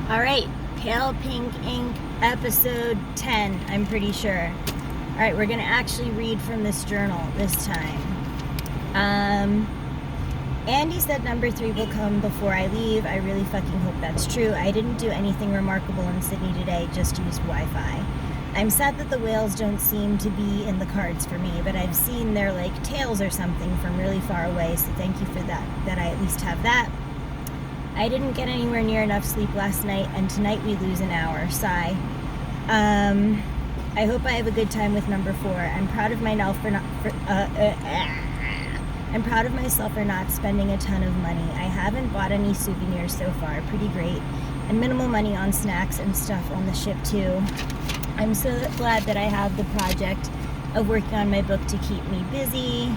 All right, Pale Pink Ink, episode 10, I'm pretty sure. All right, we're going to actually read from this journal this time. Andy said number 3 will come before I leave. I really fucking hope that's true. I didn't do anything remarkable in Sydney today, just used Wi-Fi. I'm sad that the whales don't seem to be in the cards for me, but I've seen their, tails or something from really far away, so thank you for that I at least have that. I didn't get anywhere near enough sleep last night, and tonight we lose an hour. Sigh. I hope I have a good time with number 4. I'm proud of myself for not spending a ton of money. I haven't bought any souvenirs so far. Pretty great. And minimal money on snacks and stuff on the ship too. I'm so glad that I have the project of working on my book to keep me busy.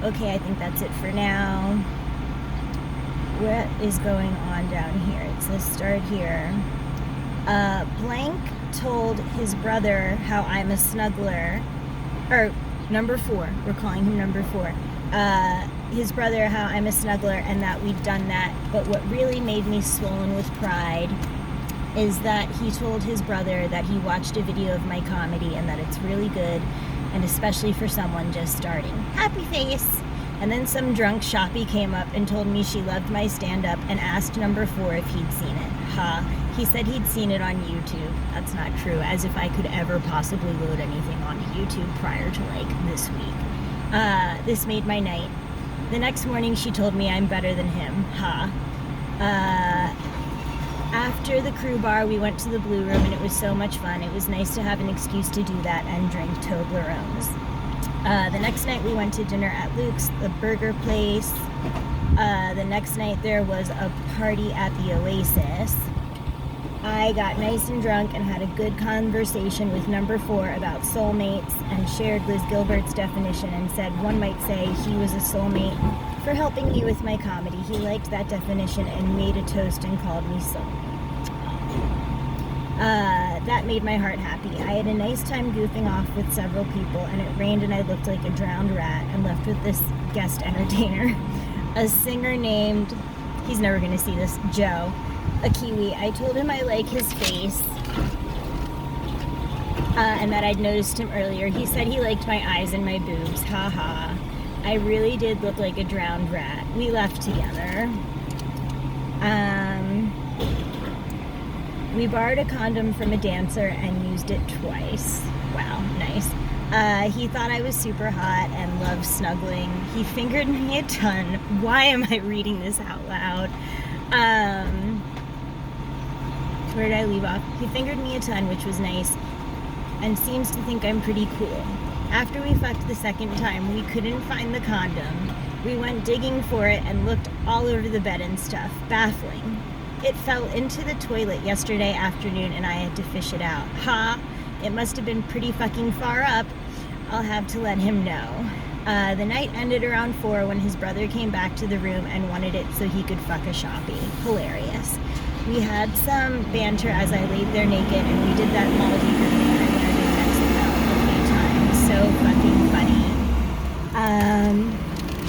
Okay, I think that's it for now. What is going on down here? It says start here. Blank told his brother how I'm a snuggler, or number 4, we're calling him number 4. His brother how I'm a snuggler and that we'd done that, but what really made me swollen with pride is that he told his brother that he watched a video of my comedy and that it's really good, and especially for someone just starting. Happy face! And then some drunk shoppy came up and told me she loved my stand-up and asked number 4 if he'd seen it. Ha. He said he'd seen it on YouTube. That's not true, as if I could ever possibly load anything onto YouTube prior to, this week. This made my night. The next morning she told me I'm better than him. Ha. After the crew bar, we went to the Blue Room and it was so much fun. It was nice to have an excuse to do that and drink Toblerones. The next night we went to dinner at Luke's, the burger place. The next night there was a party at the Oasis. I got nice and drunk and had a good conversation with number 4 about soulmates and shared Liz Gilbert's definition and said one might say he was a soulmate for helping me with my comedy. He liked that definition and made a toast and called me soulmate. That made my heart happy. I had a nice time goofing off with several people, and it rained and I looked like a drowned rat and left with this guest entertainer, a singer named, he's never going to see this, Joe, a Kiwi. I told him I like his face and that I'd noticed him earlier. He said he liked my eyes and my boobs. Ha ha. I really did look like a drowned rat. We left together. We borrowed a condom from a dancer and used it twice. Wow, nice. He thought I was super hot and loved snuggling. He fingered me a ton. Why am I reading this out loud? Where did I leave off? He fingered me a ton, which was nice, and seems to think I'm pretty cool. After we fucked the second time, we couldn't find the condom. We went digging for it and looked all over the bed and stuff. Baffling. It fell into the toilet yesterday afternoon and I had to fish it out. Ha! It must have been pretty fucking far up. I'll have to let him know. The night ended around 4 when his brother came back to the room and wanted it so he could fuck a shoppy. Hilarious. We had some banter as I laid there naked and we did that Maldives thing I learned in Mexico a few times. So fucking funny.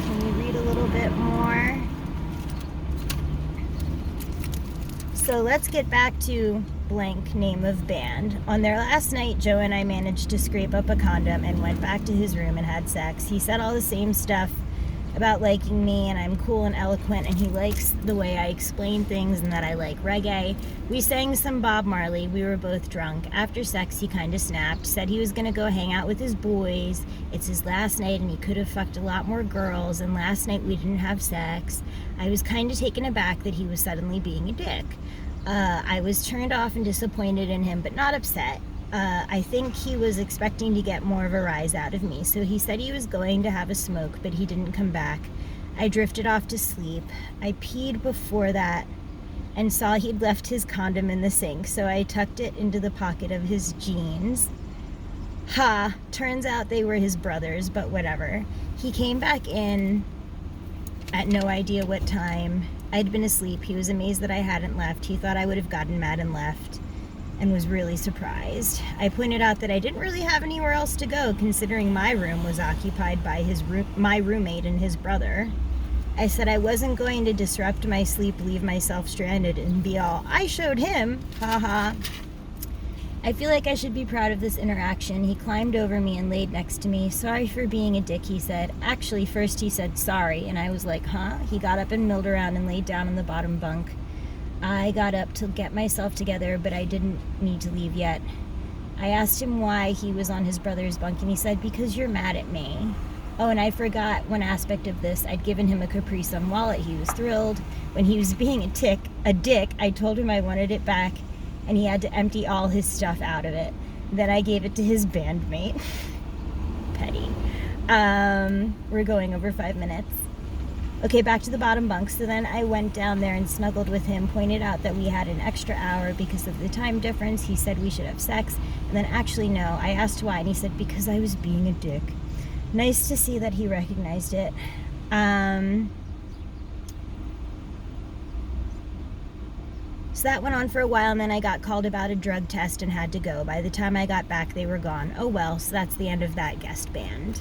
Can we read a little bit more? So let's get back to blank name of band. On their last night, Joe and I managed to scrape up a condom and went back to his room and had sex. He said all the same stuff about liking me and I'm cool and eloquent and he likes the way I explain things and that I like reggae. We sang some Bob Marley. We were both drunk. After sex, he kind of snapped, said he was going to go hang out with his boys. It's his last night and he could have fucked a lot more girls, and last night we didn't have sex. I was kind of taken aback that he was suddenly being a dick. I was turned off and disappointed in him, but not upset. I think he was expecting to get more of a rise out of me, so he said he was going to have a smoke, but he didn't come back. I drifted off to sleep. I peed before that and saw he'd left his condom in the sink, so I tucked it into the pocket of his jeans. Ha! Turns out they were his brothers, but whatever. He came back in at no idea what time. I'd been asleep. He was amazed that I hadn't left. He thought I would have gotten mad and left, and was really surprised. I pointed out that I didn't really have anywhere else to go, considering my room was occupied by my roommate and his brother. I said I wasn't going to disrupt my sleep, leave myself stranded, and be all, I showed him, haha. I feel like I should be proud of this interaction. He climbed over me and laid next to me. Sorry for being a dick, he said. Actually, first he said sorry, and I was like, huh? He got up and milled around and laid down on the bottom bunk. I got up to get myself together, but I didn't need to leave yet. I asked him why he was on his brother's bunk, and he said, because you're mad at me. Oh, and I forgot one aspect of this. I'd given him a Capri Sun wallet. He was thrilled. When he was being a dick, I told him I wanted it back, and he had to empty all his stuff out of it. Then I gave it to his bandmate. Petty. We're going over 5 minutes. Okay, back to the bottom bunk. So then I went down there and snuggled with him, pointed out that we had an extra hour because of the time difference. He said we should have sex. And then actually, no. I asked why, and he said, because I was being a dick. Nice to see that he recognized it. So that went on for a while, and then I got called about a drug test and had to go. By the time I got back, they were gone. Oh well, so that's the end of that guest band.